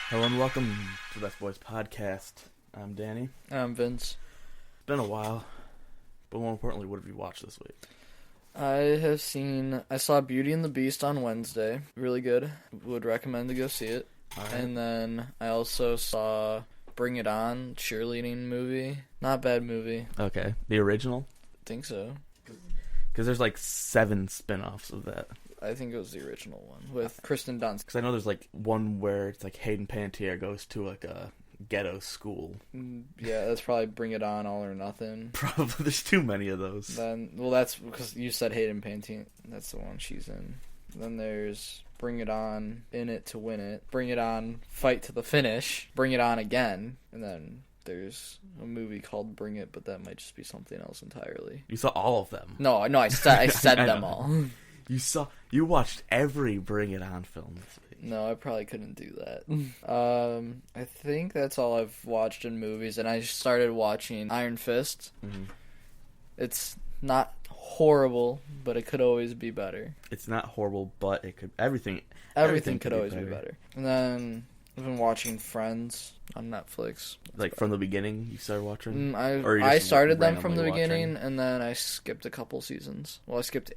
Hello and welcome to Best Boys Podcast. I'm Danny. I'm Vince. It's been a while, but more importantly, what have you watched this week? I saw Beauty and the Beast on Wednesday. Really good. Would recommend to go see it. Right. And then I also saw Bring It On, cheerleading movie. Not bad movie. Okay, the original? Think so. Because there's like 7 spin-offs of that. I think it was the original one with Kristen Dunst. Because I know there's like one where it's like Hayden Panettiere goes to like a ghetto school. Yeah, that's probably Bring It On, All or Nothing. Probably, there's too many of those. That's because you said Hayden Panettiere. That's the one she's in. Then there's Bring It On, In It to Win It. Bring It On, Fight to the Finish. Bring It On Again. And then there's a movie called Bring It, but that might just be something else entirely. You saw all of them. No, I said them all. You watched every Bring It On film this week. No, I probably couldn't do that. I think that's all I've watched in movies, and I started watching Iron Fist. Mm-hmm. It's not horrible, but it could always be better. It's not horrible, but it could everything could always be better. And then I've been watching Friends on Netflix. Like from the beginning, you started watching? I started them from the randomly beginning, watching? and then I skipped a couple seasons. Well, I skipped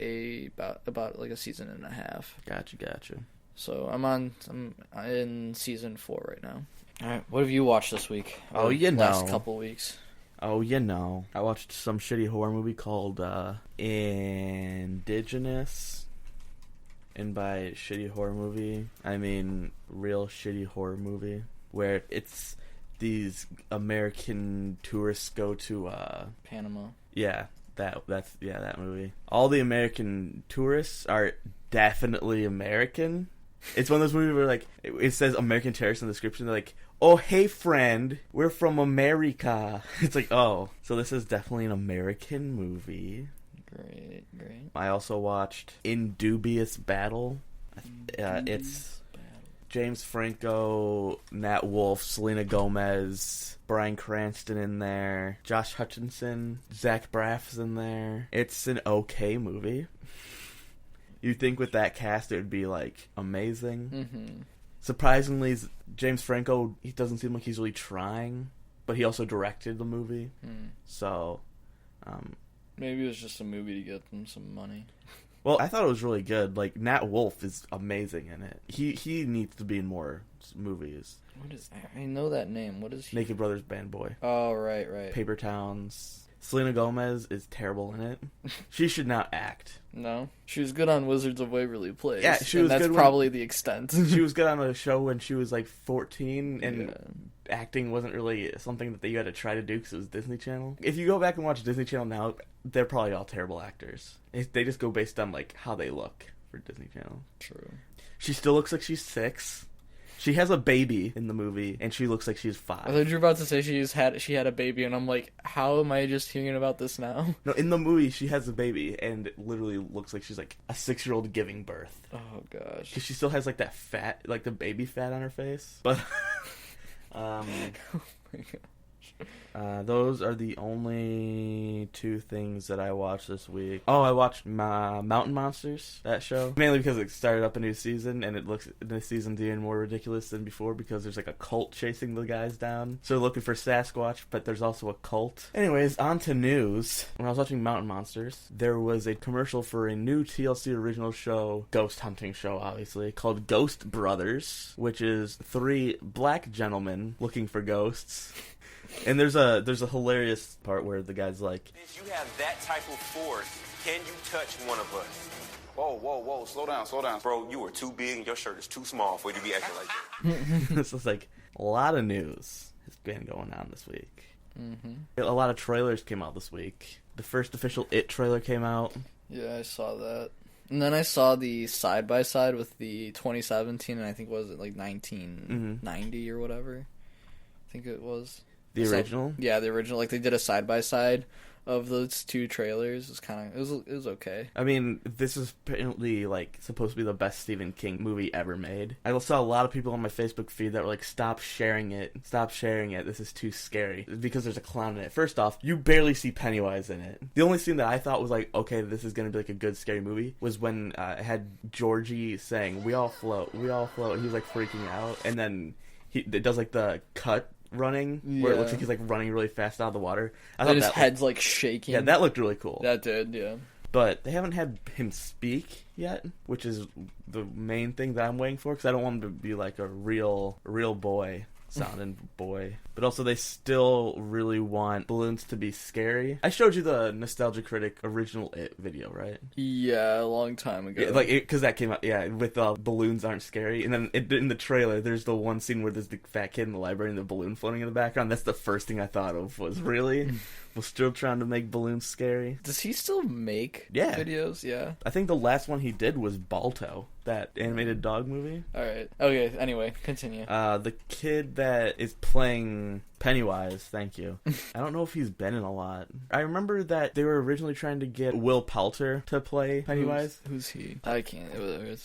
about like a season and a half. Gotcha. So I'm in season 4 right now. All right, what have you watched this week? Oh, last couple weeks. Oh, I watched some shitty horror movie called Indigenous. And by shitty horror movie, I mean real shitty horror movie. Where it's these American tourists go to Panama. Yeah, that movie. All the American tourists are definitely American. It's one of those movies where like it says American terrorists in the description. They're like, "Oh, hey friend, we're from America." It's like, oh, so this is definitely an American movie. Great. I also watched In Dubious Battle. It's James Franco, Nat Wolff, Selena Gomez, Bryan Cranston in there, Josh Hutcherson, Zach Braff's in there. It's an okay movie. You'd think with that cast it would be like amazing. Mm-hmm. Surprisingly, James Franco, he doesn't seem like he's really trying, but he also directed the movie. So, maybe it was just a movie to get them some money. Well, I thought it was really good. Like, Nat Wolff is amazing in it. He needs to be in more movies. What is... I know that name. What is he? Naked Brothers Band Boy. Oh, right. Paper Towns. Selena Gomez is terrible in it. She should not act. No? She was good on Wizards of Waverly Place. Yeah, she was good. That's probably the extent. She was good on a show when she was like 14, and acting wasn't really something that you had to try to do because it was Disney Channel. If you go back and watch Disney Channel now, they're probably all terrible actors. They just go based on like how they look for Disney Channel. True. She still looks like she's 6. She has a baby in the movie, and she looks like she's 5. I thought you were about to say she had a baby, and I'm like, how am I just hearing about this now? No, in the movie, she has a baby, and it literally looks like she's like a 6-year-old giving birth. Oh, gosh. Because she still has like that fat, like the baby fat on her face. But, oh my gosh. those are the only 2 things that I watched this week. Oh, I watched Mountain Monsters, that show. Mainly because it started up a new season, and it looks, this season's even more ridiculous than before because there's like a cult chasing the guys down. So they're looking for Sasquatch, but there's also a cult. Anyways, on to news. When I was watching Mountain Monsters, there was a commercial for a new TLC original show, ghost hunting show, obviously, called Ghost Brothers, which is 3 black gentlemen looking for ghosts. And there's a hilarious part where the guy's like, If you have that type of force, can you touch one of us? Whoa, slow down. Bro, you are too big and your shirt is too small for you to be acting like that. this is like a lot of news has been going on this week. Mm-hmm. A lot of trailers came out this week. The first official It trailer came out. Yeah, I saw that. And then I saw the side-by-side with the 2017, and I think, was it like 1990 or whatever? I think it was. The original? Yeah, the original. Like, they did a side-by-side of those 2 trailers. It was okay. I mean, this is apparently, like, supposed to be the best Stephen King movie ever made. I saw a lot of people on my Facebook feed that were like, stop sharing it, this is too scary. Because there's a clown in it. First off, you barely see Pennywise in it. The only scene that I thought was like, okay, this is gonna be like a good scary movie, was when it had Georgie saying, we all float, and he was like freaking out, and then it does like the cut running where it looks like he's like running really fast out of the water. I thought his that head's like shaking. Yeah, that looked really cool. That did, yeah. But they haven't had him speak yet, which is the main thing that I'm waiting for, because I don't want him to be like a real boy sounding boy. But also they still really want balloons to be scary. I showed you the Nostalgia Critic original It video, right? Yeah, a long time ago. Yeah, because that came out, with balloons aren't scary. And then in the trailer, there's the one scene where there's the fat kid in the library and the balloon floating in the background. That's the first thing I thought of was, really? We're still trying to make balloons scary. Does he still make videos? Yeah. I think the last one he did was Balto, that animated dog movie. Alright. Okay, anyway, continue. The kid that is playing Pennywise, thank you. I don't know if he's been in a lot. I remember that they were originally trying to get Will Poulter to play Pennywise. Who's he? I can't.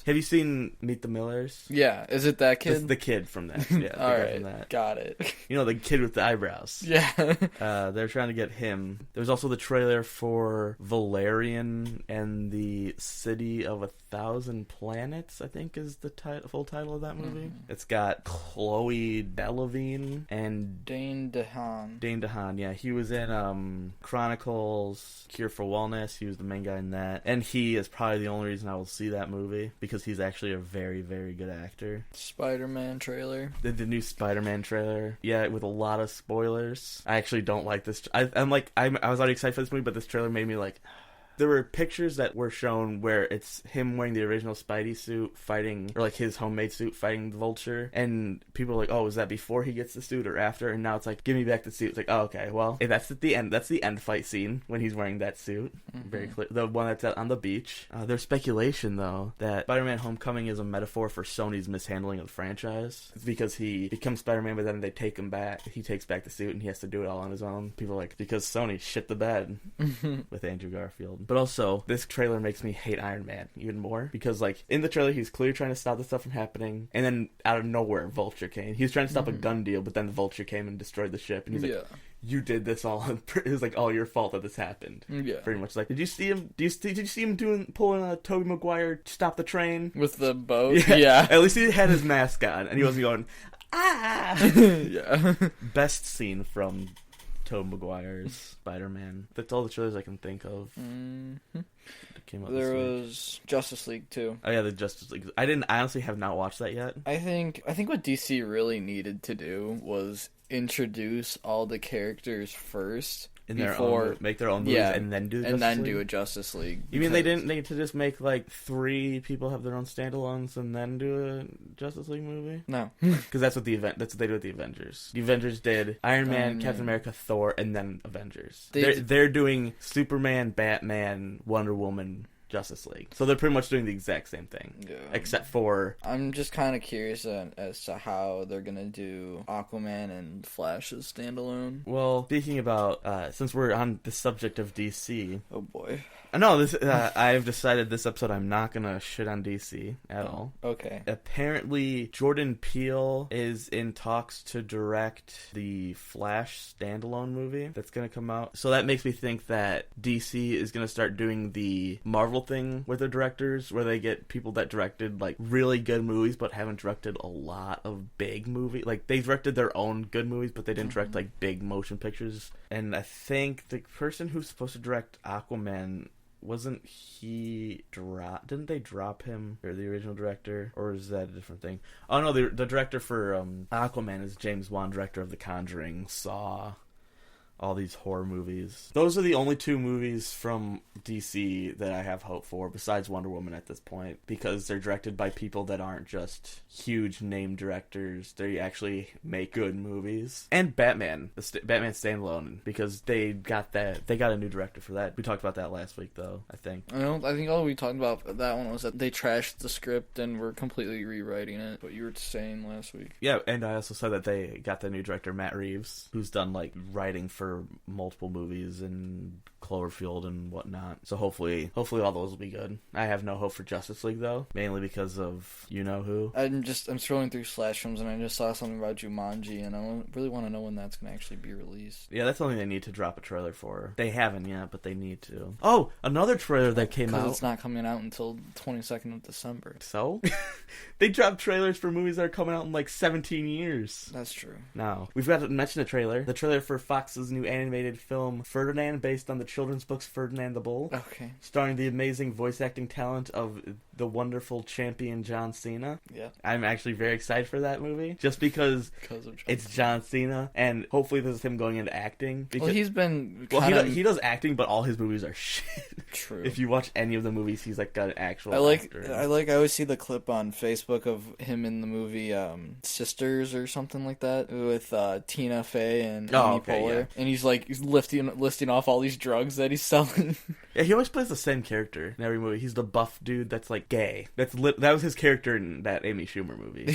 Have you seen Meet the Millers? Yeah. Is it that kid? It's the kid from that. Yeah. Alright, got it. You know, the kid with the eyebrows. Yeah. They're trying to get him. There's also the trailer for Valerian and the City of 1,000 Planets, I think is the full title of that movie. It's got Chloe Delevingne and Dane DeHaan, yeah. He was in Chronicles, Cure for Wellness. He was the main guy in that. And he is probably the only reason I will see that movie, because he's actually a very, very good actor. Spider-Man trailer. The new Spider-Man trailer. Yeah, with a lot of spoilers. I actually don't like this. I was already excited for this movie, but this trailer made me like... There were pictures that were shown where it's him wearing the original Spidey suit fighting, or like his homemade suit fighting the Vulture, and people are like, oh, is that before he gets the suit or after? And now it's like, give me back the suit. It's like, oh, okay, well, that's at the end. That's the end fight scene when he's wearing that suit. Very clear. The one that's out on the beach. There's speculation, though, that Spider-Man Homecoming is a metaphor for Sony's mishandling of the franchise. It's because he becomes Spider-Man, but then they take him back. He takes back the suit, and he has to do it all on his own. People are like, because Sony shit the bed with Andrew Garfield. But also, this trailer makes me hate Iron Man even more, because like in the trailer he's clearly trying to stop this stuff from happening, and then out of nowhere Vulture came. He was trying to stop a gun deal, but then the Vulture came and destroyed the ship, and he's like, you did this all. It was like all your fault that this happened. Yeah, pretty much. Like, did you see him? Did you see him pulling a Tobey Maguire stop the train with the boat? Yeah. At least he had his mask on and he wasn't going yeah. Best scene from Tobey Maguire's Spider-Man. That's all the trailers I can think of. Came out there was Justice League too. Oh yeah, the Justice League. I honestly have not watched that yet. I think what DC really needed to do was introduce all the characters first. Make their own movies and then do a Justice League. You mean they didn't need to just make like 3 people have their own standalones and then do a Justice League movie? No, because that's what they do with the Avengers. The Avengers did Iron Man, Captain America, Thor, and then Avengers. They're doing Superman, Batman, Wonder Woman, Justice League. So they're pretty much doing the exact same thing. Yeah. Except for... I'm just kind of curious as to how they're going to do Aquaman and Flash's standalone. Well, speaking about... since we're on the subject of DC... Oh boy. No, I've decided this episode I'm not going to shit on DC at all. Okay. Apparently, Jordan Peele is in talks to direct the Flash standalone movie that's going to come out. So that makes me think that DC is going to start doing the Marvel thing with their directors, where they get people that directed like really good movies but haven't directed a lot of big movies. Like, they directed their own good movies, but they didn't direct like big motion pictures. And I think the person who's supposed to direct Aquaman... didn't they drop him, or the original director, or is that a different thing? Oh no, the director for Aquaman is James Wan, director of The Conjuring, Saw, all these horror movies. Those are the only 2 movies from DC that I have hope for, besides Wonder Woman at this point, because they're directed by people that aren't just huge name directors. They actually make good movies. And Batman, Batman standalone, because they got a new director for that. We talked about that last week, though, I think. I think all we talked about that one was that they trashed the script and were completely rewriting it, what you were saying last week. Yeah, and I also said that they got the new director, Matt Reeves, who's done, like, writing for multiple movies and Cloverfield and whatnot. So hopefully all those will be good. I have no hope for Justice League, though, mainly because of you-know-who. I'm scrolling through Slash Films and I just saw something about Jumanji, and I really want to know when that's going to actually be released. Yeah, that's something they need to drop a trailer for. They haven't yet, but they need to. Oh, another trailer that came out. Because it's not coming out until 22nd of December. So? They drop trailers for movies that are coming out in like 17 years. That's true. Now, we've got to mention a trailer. The trailer for Fox's new animated film, Ferdinand, based on the children's books Ferdinand the Bull. Okay. Starring the amazing voice acting talent of the wonderful champion John Cena. Yeah. I'm actually very excited for that movie, just because it's John Cena, and hopefully this is him going into acting. Because, well, he's been he does acting, but all his movies are shit. True. If you watch any of the movies, he's like got an actual actor. I always see the clip on Facebook of him in the movie Sisters or something like that with Tina Fey and Amy Poehler, yeah. and he's listing off all these drugs that he's selling. Yeah, he always plays the same character in every movie. He's the buff dude that's like gay. That was his character in that Amy Schumer movie.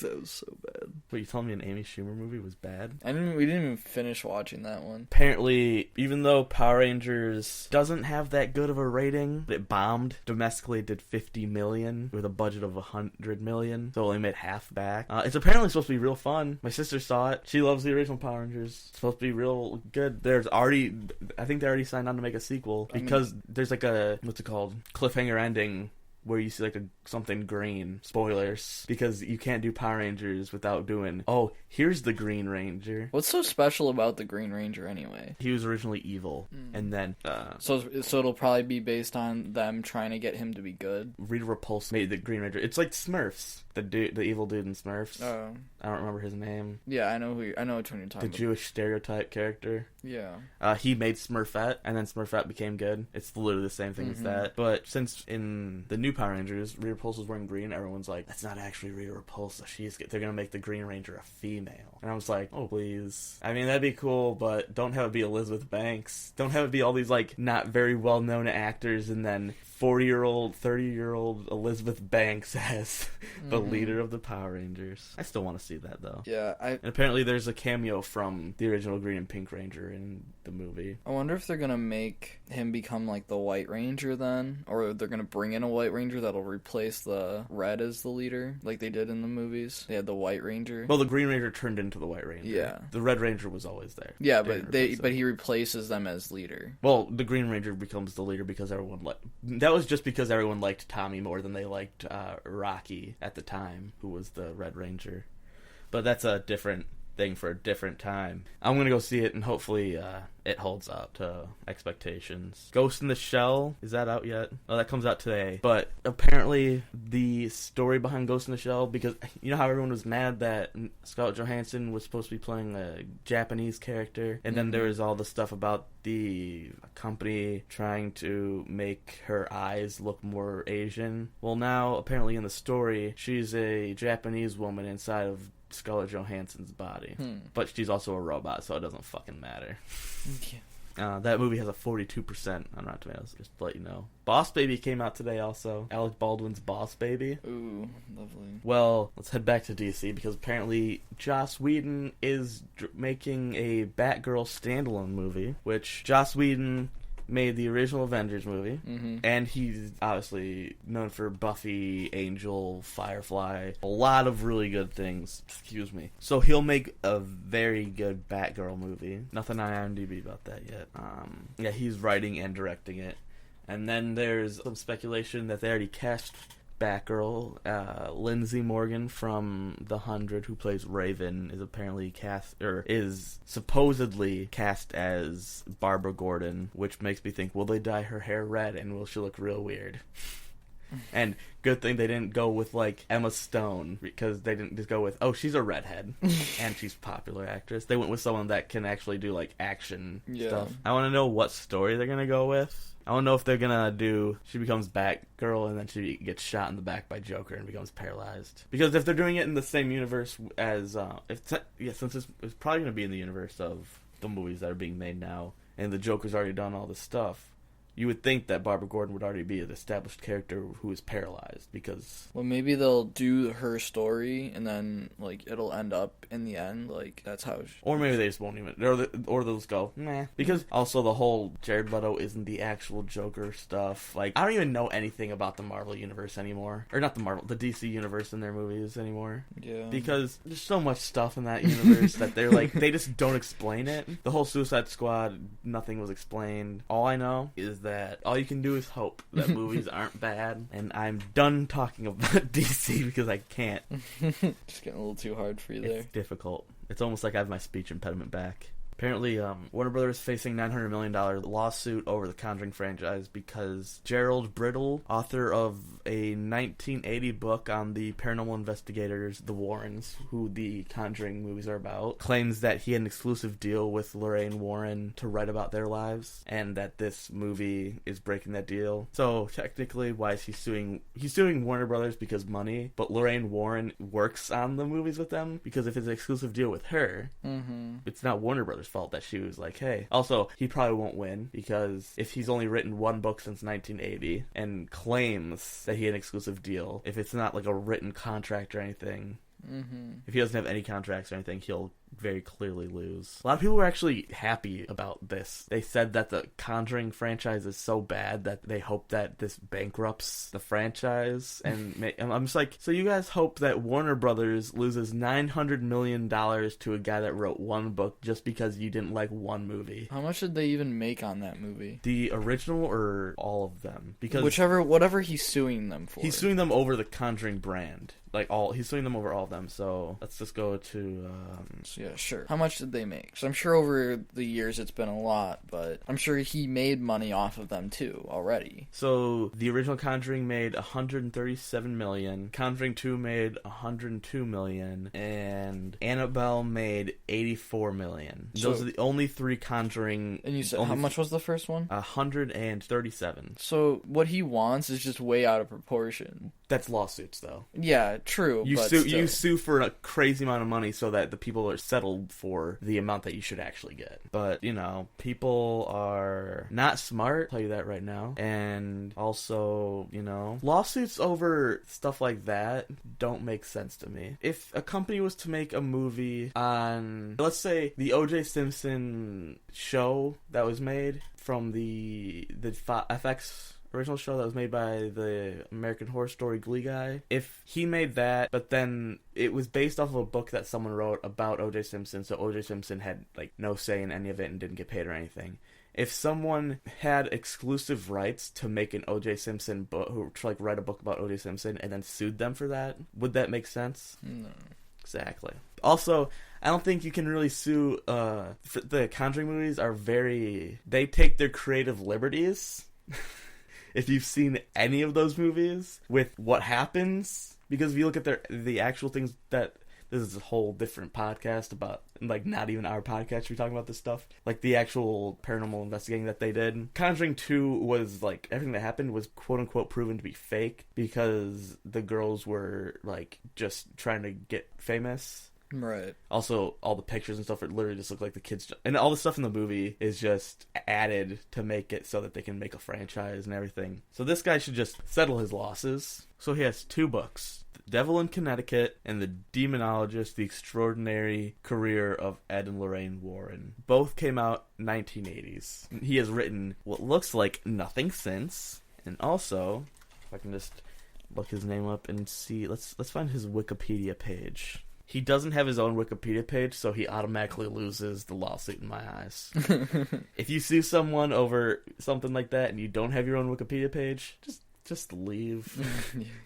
That was so bad. What, you telling me an Amy Schumer movie was bad? We didn't even finish watching that one. Apparently, even though Power Rangers doesn't have that good of a rating, it bombed. Domestically, it did $50 million with a budget of $100 million, so it only made half back. It's apparently supposed to be real fun. My sister saw it. She loves the original Power Rangers. It's supposed to be real good. I think they already signed on to make a sequel because there's like a, what's it called, cliffhanger ending where you see like something green. Spoilers. Because you can't do Power Rangers without doing, oh, here's the Green Ranger. What's so special about the Green Ranger anyway? He was originally evil. And then... So it'll probably be based on them trying to get him to be good? Rita Repulsa made the Green Ranger. It's like Smurfs. The evil dude in Smurfs. Oh. I don't remember his name. Yeah, I know which one you're talking about. The Jewish stereotype character. Yeah. He made Smurfette, and then Smurfette became good. It's literally the same thing as that. But since in the new Power Rangers, Rita Repulsa's wearing green, everyone's like, that's not actually Rita Repulsa. They're gonna make the Green Ranger a female. And I was like, oh, please. I mean, that'd be cool, but don't have it be Elizabeth Banks. Don't have it be all these, like, not very well-known actors, and then 40-year-old, 30-year-old Elizabeth Banks as the leader of the Power Rangers. I still want to see that, though. Yeah, And apparently there's a cameo from the original Green and Pink Ranger in the movie. I wonder if they're gonna make him become like the White Ranger then, or they're gonna bring in a White Ranger that'll replace the Red as the leader, like they did in the movies. They had the White Ranger. Well, the Green Ranger turned into the White Ranger. Yeah. The Red Ranger was always there. Yeah, but he replaces them as leader. Well, the Green Ranger becomes the leader because that was just because everyone liked Tommy more than they liked Rocky at the time, who was the Red Ranger. But that's a different thing for a different time. I'm gonna go see it, and hopefully it holds up to expectations. Ghost in the Shell, is that out yet? Oh, that comes out today. But apparently the story behind Ghost in the Shell, because you know how everyone was mad that Scarlett Johansson was supposed to be playing a Japanese character, and then there was all the stuff about the company trying to make her eyes look more Asian. Well, now apparently in the story, she's a Japanese woman inside of Scarlett Johansson's body. But she's also a robot, so it doesn't fucking matter. That movie has a 42% on Rotten Tomatoes, just to let you know. Boss Baby came out today also. Alec Baldwin's Boss Baby. Ooh, lovely. Well, let's head back to DC, because apparently Joss Whedon is making a Batgirl standalone movie, which Joss Whedon made the original Avengers movie, and he's obviously known for Buffy, Angel, Firefly, a lot of really good things. Excuse me. So he'll make a very good Batgirl movie. Nothing on IMDb about that yet. Yeah, he's writing and directing it. And then there's some speculation that they already cast Batgirl. Lindsay Morgan from The 100, who plays Raven, is apparently is supposedly cast as Barbara Gordon, which makes me think, will they dye her hair red and will she look real weird? And good thing they didn't go with, like, Emma Stone, because they didn't just go with, oh, she's a redhead, and she's a popular actress. They went with someone that can actually do, like, action stuff. I want to know what story they're going to go with. I don't know if they're gonna do she becomes Batgirl and then she gets shot in the back by Joker and becomes paralyzed. Because if they're doing it in the same universe as since it's probably gonna be in the universe of the movies that are being made now, and the Joker's already done all this stuff, you would think that Barbara Gordon would already be an established character who is paralyzed, because... Well, maybe they'll do her story, and then, like, it'll end up in the end, like, that's how... Or maybe they just won't even... Or they'll just go, meh. Because also the whole Jared Leto isn't the actual Joker stuff. Like, I don't even know anything about the Marvel Universe anymore. Or not the DC Universe in their movies anymore. Yeah. Because there's so much stuff in that universe that they're like, they just don't explain it. The whole Suicide Squad, nothing was explained. All I know is that that all you can do is hope that movies aren't bad, and I'm done talking about DC because I can't. Just getting a little too hard for you there. It's difficult. It's almost like I have my speech impediment back. Apparently, Warner Brothers facing $900 million lawsuit over the Conjuring franchise because Gerald Brittle, author of a 1980 book on the paranormal investigators, the Warrens, who the Conjuring movies are about, claims that he had an exclusive deal with Lorraine Warren to write about their lives, and that this movie is breaking that deal. So, technically, why is he suing? He's suing Warner Brothers because money, but Lorraine Warren works on the movies with them, because if it's an exclusive deal with her, it's not Warner Brothers' fault that she was like, hey. Also, he probably won't win, because if he's only written one book since 1980 and claims that he had an exclusive deal, if it's not like a written contract or anything, if he doesn't have any contracts or anything, he'll very clearly lose. A lot of people were actually happy about this. They said that the Conjuring franchise is so bad that they hope that this bankrupts the franchise. And I'm just like, so you guys hope that Warner Brothers loses $900 million to a guy that wrote one book just because you didn't like one movie? How much did they even make on that movie? The original or all of them? Because whatever he's suing them for. He's suing them over the Conjuring brand. He's suing them over all of them. So let's just go to yeah, sure. How much did they make? So I'm sure over the years it's been a lot, but I'm sure he made money off of them too already. So the original Conjuring made $137 million, Conjuring 2 made $102 million, and Annabelle made $84 million. Those are the only three Conjuring. And you said how much was the first one? 137. So what he wants is just way out of proportion. That's lawsuits, though. Yeah, true. You sue for a crazy amount of money so that the people are settled for the amount that you should actually get. But, people are not smart, I'll tell you that right now. And also, lawsuits over stuff like that don't make sense to me. If a company was to make a movie on, let's say, the O.J. Simpson show that was made from the FX original show that was made by the American Horror Story Glee guy, if he made that, but then it was based off of a book that someone wrote about O.J. Simpson, so O.J. Simpson had no say in any of it and didn't get paid or anything. If someone had exclusive rights to make an O.J. Simpson book, to write a book about O.J. Simpson and then sued them for that, would that make sense? No. Exactly. Also, I don't think you can really sue. The Conjuring movies they take their creative liberties. If you've seen any of those movies with what happens, because if you look at the actual things that, this is a whole different podcast about, not even our podcast should be talking about this stuff, the actual paranormal investigating that they did. Conjuring 2 was, everything that happened was quote-unquote proven to be fake, because the girls were, just trying to get famous. Right. Also, all the pictures and stuff literally just look like the kids. And all the stuff in the movie is just added to make it so that they can make a franchise and everything. So this guy should just settle his losses. So he has two books. The Devil in Connecticut and The Demonologist, The Extraordinary Career of Ed and Lorraine Warren. Both came out 1980s. He has written what looks like nothing since. And also, if I can just look his name up and see, let's find his Wikipedia page. He doesn't have his own Wikipedia page, so he automatically loses the lawsuit in my eyes. If you sue someone over something like that and you don't have your own Wikipedia page, just leave.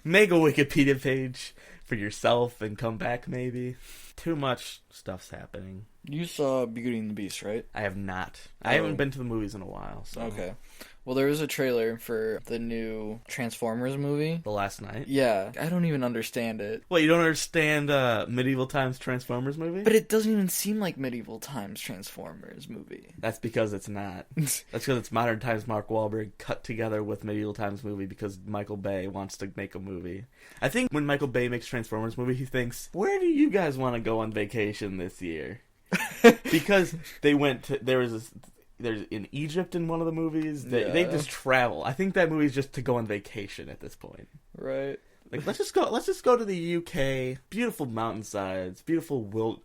Make a Wikipedia page for yourself and come back, maybe. Too much stuff's happening. You saw Beauty and the Beast, right? I have not. I haven't been to the movies in a while, so. Okay. Well, there was a trailer for the new Transformers movie. The last night? Yeah. I don't even understand it. What, you don't understand Medieval Times Transformers movie? But it doesn't even seem like Medieval Times Transformers movie. That's because it's not. That's because it's Modern Times Mark Wahlberg cut together with Medieval Times movie because Michael Bay wants to make a movie. I think when Michael Bay makes Transformers movie, he thinks, where do you guys want to go on vacation this year? Because they went to, there's in Egypt in one of the movies. They just travel. I think that movie's just to go on vacation at this point. Right. Let's just go to the UK. Beautiful mountainsides, beautiful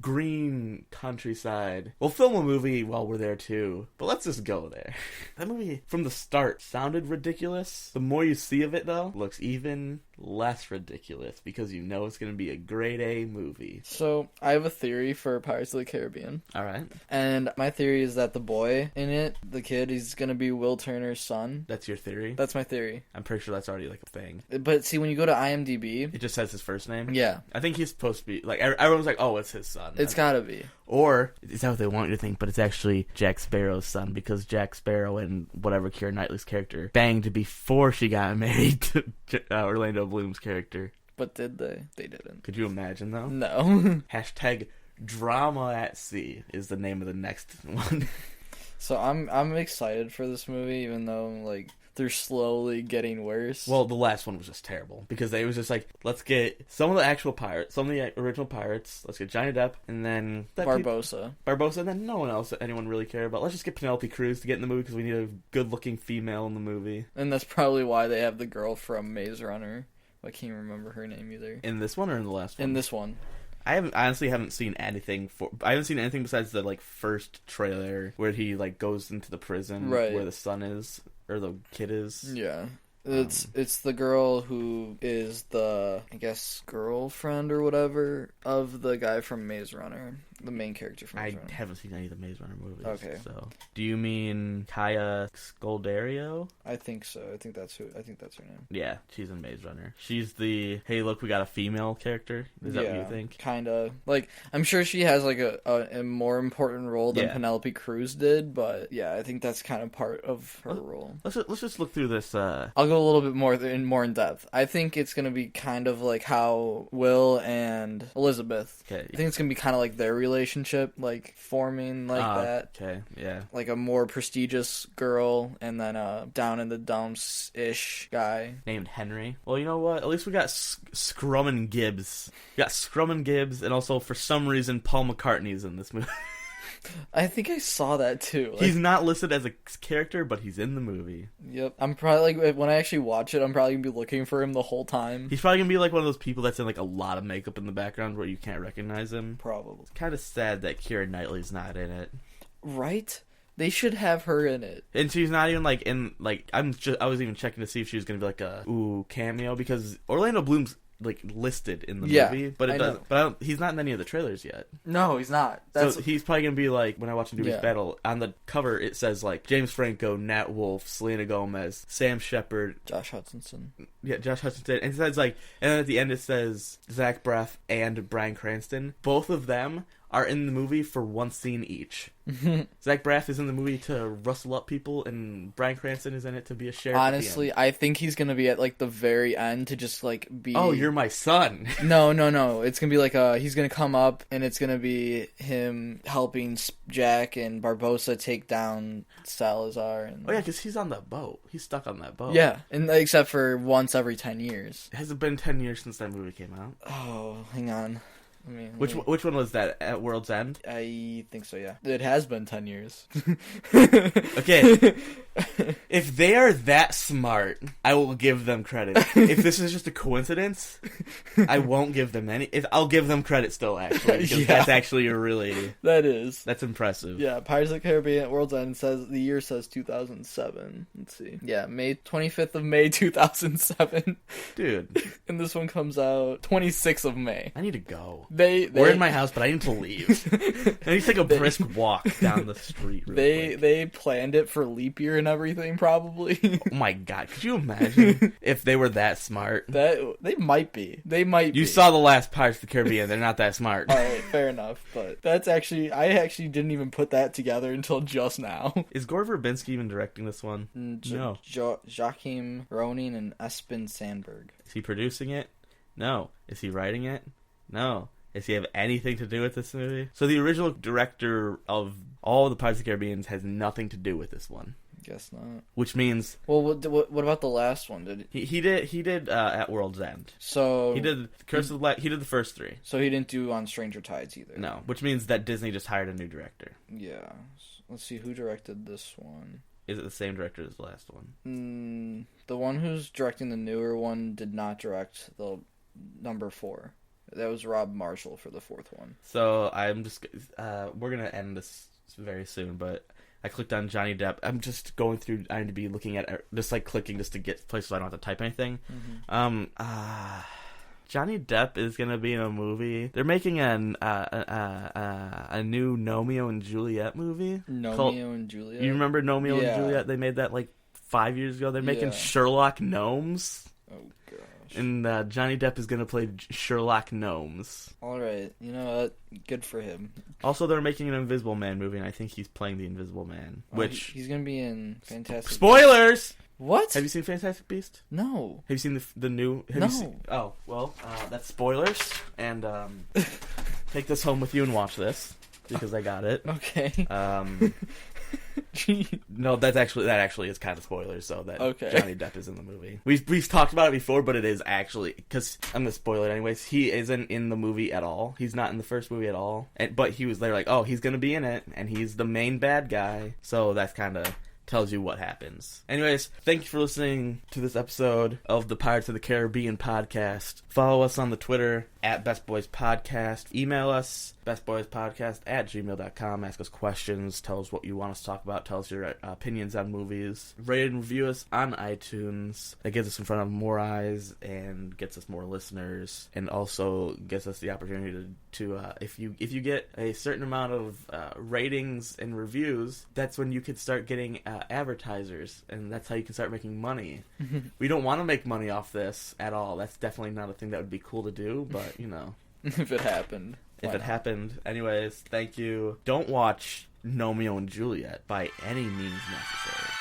green countryside. We'll film a movie while we're there too, but let's just go there. That movie from the start sounded ridiculous. The more you see of it though, looks even less ridiculous because you know it's going to be a grade A movie. So, I have a theory for Pirates of the Caribbean. All right. And my theory is that the boy in it, the kid, he's going to be Will Turner's son. That's your theory? That's my theory. I'm pretty sure that's already like a thing. But see, when you go to IMDb... It just says his first name? Yeah. I think he's supposed to be... Like, everyone's like, oh, it's his son. It's gotta be. Or, is that what they want you to think? But it's actually Jack Sparrow's son, because Jack Sparrow and whatever Keira Knightley's character banged before she got married to Orlando Bloom's character. But did they? They didn't. Could you imagine, though? No. Hashtag Drama at Sea is the name of the next one. So I'm excited for this movie, even though, like, they're slowly getting worse. Well, the last one was just terrible, because they was just like, let's get some of the actual pirates, some of the original pirates, let's get Johnny Depp, and then... Barbossa, and then no one else that anyone really cared about. Let's just get Penelope Cruz to get in the movie, because we need a good-looking female in the movie. And that's probably why they have the girl from Maze Runner. I can't remember her name either. In this one or in the last one? In this one. I honestly haven't seen anything besides the like first trailer where he like goes into the prison where the son is or the kid is. Yeah. It's the girl who is the, I guess, girlfriend or whatever of the guy from Maze Runner, the main character from Maze Runner. I haven't seen any of the Maze Runner movies. Okay. So, do you mean Kaya Scodelario? I think so. I think that's her name. Yeah, she's in Maze Runner. She's the, hey, look, we got a female character. Is that what you think? Kind of. Like, I'm sure she has like a more important role than Penelope Cruz did, but yeah, I think that's kind of part of her role. Let's just look through this. I'll go a little bit more in depth. I think it's gonna be kind of like how Will and Elizabeth. Okay. I think it's gonna be kind of like their relationship, like forming like that. Okay. Yeah. Like a more prestigious girl, and then a down in the dumps ish guy named Henry. Well, you know what? At least we got Scrum and Gibbs. We got Scrum and Gibbs, and also for some reason Paul McCartney's in this movie. I think I saw that too. Like, he's not listed as a character, but he's in the movie. Yep. I'm probably like, when I actually watch it, I'm probably gonna be looking for him the whole time. He's probably gonna be like one of those people that's in like a lot of makeup in the background where you can't recognize him. Probably. It's kind of sad that Keira Knightley's not in it. Right? They should have her in it. And she's not even like in like I was even checking to see if she was gonna be like a cameo, because Orlando Bloom's like listed in the movie, but it doesn't. But he's not in any of the trailers yet. No, he's not. So he's probably gonna be like, when I watch him do his battle on the cover, it says like James Franco, Nat Wolff, Selena Gomez, Sam Shepard, Josh Hutcherson. Yeah, Josh Hutcherson, and it says like, and then at the end it says Zach Braff and Bryan Cranston. Both of them are in the movie for one scene each. Zach Braff is in the movie to rustle up people, and Bryan Cranston is in it to be a sheriff. Honestly, I think he's gonna be at like the very end to just like be. Oh, you're my son. No. It's gonna be like he's gonna come up, and it's gonna be him helping Jack and Barbossa take down Salazar. And... Oh yeah, because he's on that boat. He's stuck on that boat. Yeah, and except for once every 10 years. Has it been 10 years since that movie came out? Oh, hang on. Which one was that? At World's End? I think so, yeah. It has been 10 years. Okay. If they are that smart, I will give them credit. If this is just a coincidence, I won't give them any. I'll give them credit still, actually. Because that's actually a really... That's impressive. Yeah, Pirates of the Caribbean at World's End the year says 2007. Let's see. Yeah, 25th of May 2007. Dude. And this one comes out 26th of May. I need to go. We're in my house, but I need to leave. I need to take a brisk walk down the street. They planned it for leap year and everything, probably. Oh my god, could you imagine if they were that smart? They might be. You saw the last Pirates of the Caribbean. They're not that smart. Alright, fair enough. But I actually didn't even put that together until just now. Is Gore Verbinski even directing this one? No. Joachim Ronin and Espen Sandberg. Is he producing it? No. Is he writing it? No. Does he have anything to do with this movie? So the original director of all the Pirates of the Caribbean has nothing to do with this one. Guess not. Which means... Well, what about the last one? He did At World's End. So... He did he did the first three. So he didn't do On Stranger Tides either. No, which means that Disney just hired a new director. Yeah. Let's see, who directed this one? Is it the same director as the last one? The one who's directing the newer one did not direct the number 4. That was Rob Marshall for the 4th one. So I'm just we're gonna end this very soon, but I clicked on Johnny Depp. I'm just going through IMDb looking at just like clicking just to get places so I don't have to type anything. Johnny Depp is gonna be in a movie. They're making a new Romeo and Juliet movie. Romeo and Juliet. You remember Romeo Yeah. and Juliet? They made that like 5 years ago. They're making Yeah. Sherlock Gnomes. Oh gosh. And Johnny Depp is gonna play Sherlock Gnomes. All right. You know what? Good for him. Also, they're making an Invisible Man movie, and I think he's playing the Invisible Man. Which he's gonna be in Fantastic. spoilers. What? Have you seen Fantastic Beast? No. Have you seen the new? Have No. You seen, oh well, that's spoilers. And take this home with you and watch this because I got it. Okay. Gee. No, that actually is kind of spoilers. So that Okay. Johnny Depp is in the movie. We've talked about it before, but it is actually because I'm gonna spoil it anyways. He isn't in the movie at all. He's not in the first movie at all. But they're like, oh, he's gonna be in it, and he's the main bad guy. So that's kind of tells you what happens. Anyways, thank you for listening to this episode of the Pirates of the Caribbean podcast. Follow us on the Twitter at Best Boys Podcast. Email us bestboyspodcast@gmail.com. Ask us questions. Tell us what you want us to talk about. Tell us your opinions on movies. Rate and review us on iTunes. That gets us in front of more eyes and gets us more listeners, and also gets us the opportunity to if you get a certain amount of ratings and reviews, that's when you could start getting advertisers, and that's how you can start making money. We don't want to make money off this at all. That's definitely not a thing that would be cool to do, but you know. If it happened. If it happened. Anyways, thank you. Don't watch Romeo and Juliet by any means necessary.